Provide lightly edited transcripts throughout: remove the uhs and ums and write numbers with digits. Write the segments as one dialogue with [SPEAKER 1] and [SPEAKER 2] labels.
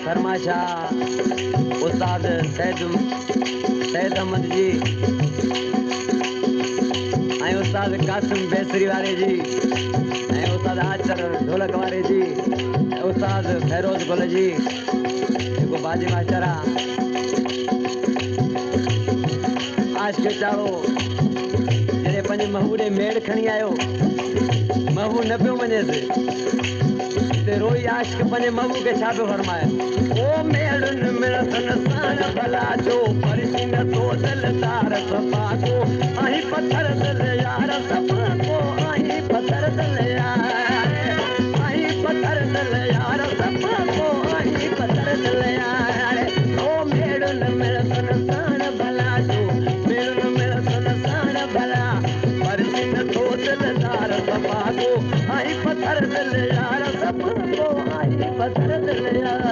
[SPEAKER 1] फरमाशा उस्ताद सैद अहमद जी ऐं उस्ताद कासिम बेसरी वारे जी ऐं उस्ताद आचर ढोलक वारे जी ऐं उस्ताद फैरोज गुल जी जेको बाजी मास्टर आहे आज के चाड़ो जॾहिं पंहिंजे महू ॾे मेड़ खणी आयो महू न पियो मञेसि ते रोई आशिक़ पंहिंजे महू खे छा पियो फरमाए ओ मेड़ुनि मिड़सन साण भला जो परिसी नथो दिलदार सफ़ा को आहीं पत्थर दिल यार सफ़ा को आहीं पत्थर दिल यार आहीं पत्थर दिल यार सफ़ा को आहीं पत्थर दिल यार ओ मेड़ुनि मिड़सन साण भला जो मेड़ुनि मिड़सन साण भला परिसी नथो दिलदार सफ़ा को आहीं पत्थर दिल यार सफ़ा को आहीं पत्थर दिल यार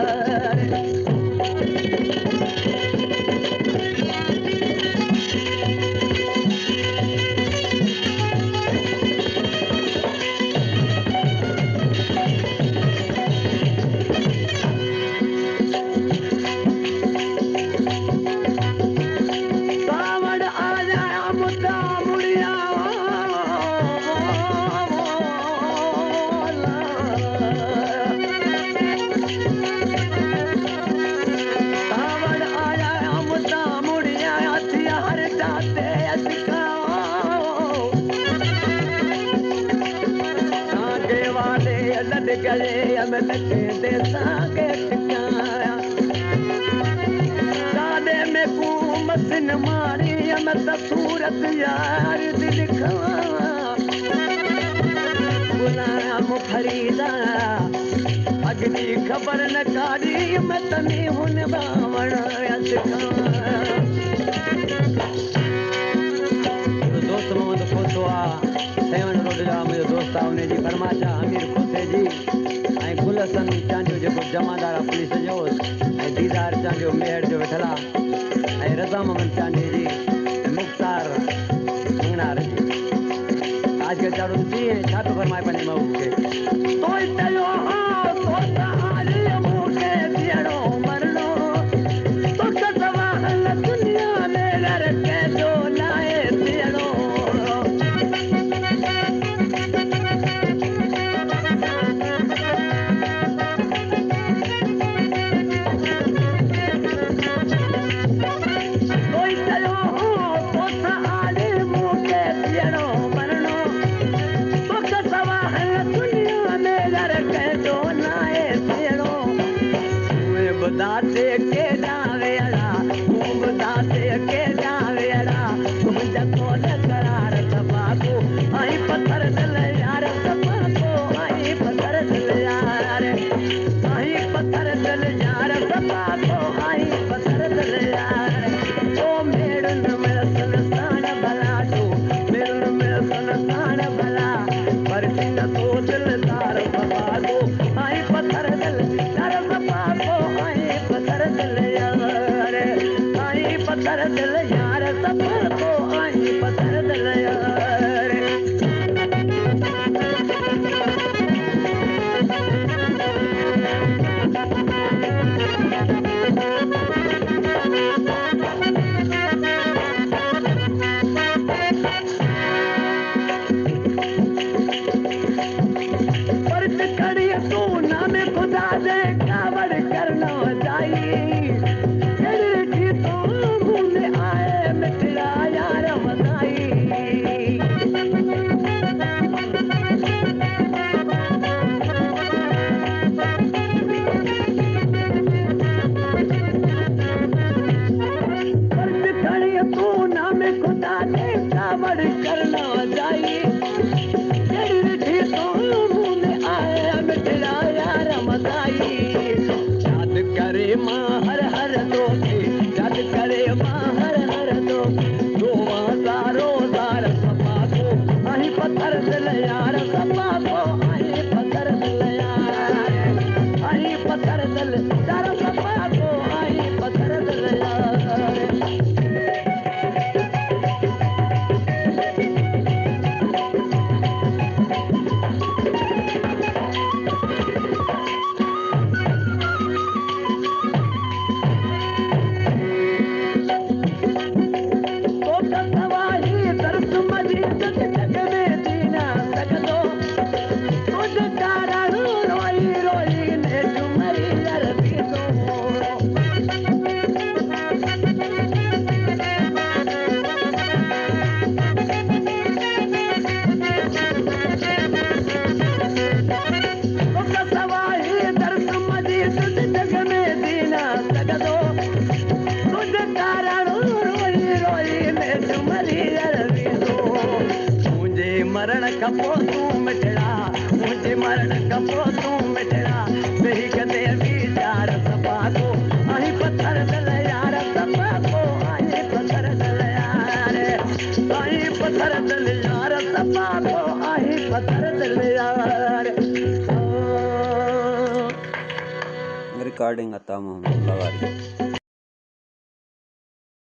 [SPEAKER 1] गले में लगे देसा के ठिकाया सादे में को मसन मारी में सूरत यार दिल खावा गुलाम फरीदा अगली खबर न काड़ी में तनी हुन बावण अचका दोस्त मोहम्मद खोसवा सेवन रोड जा मुझे दोस्त आहे उन जी फरमाशा अमीर खोसे जी ऐं गुलसन चांडियो जेको जमादार आहे पुलिस जो ऐं दीदार चांडियो मेहर जो वेठल आहे ऐं रज़ा मोहम्मद चांडी जी ऐं मुख़्तार मंगनार जी आज के चारो जी ऐं छा थो फरमाए पंहिंजे महू खे तोई चयो सोचा हाली मूंखे ॾियणो मरणो तोखे सवा हल दुनिया में घर कंहिंजो नाहे ॾियणो दाते के जावेड़ा तुम दाते के जावेड़ा तुम जको न करार सफा को आई पत्थर दिल यार सफा को आई पत्थर दिल यार आई पत्थर दिल यार सफा को आई पत्थर दिल यार ओ मेड़न में संसार भला जो मेड़न में संसार भला पर सिंह तो दिलदार सफा को आई पत्थर दिल यार सफा को पत्थर दिल यार आई पत्थर दिल यार सफा को आई पत्थर दिल यार वण कपो तूं मिठड़ा वेही कदे वीचार सपा को आही पत्थर दिल यार सपा को आही पत्थर दिल यार आही पत्थर दिल यार सपा को आही पत्थर दिल यार
[SPEAKER 2] रिकॉर्डिंग आता मोहम्मद लवारी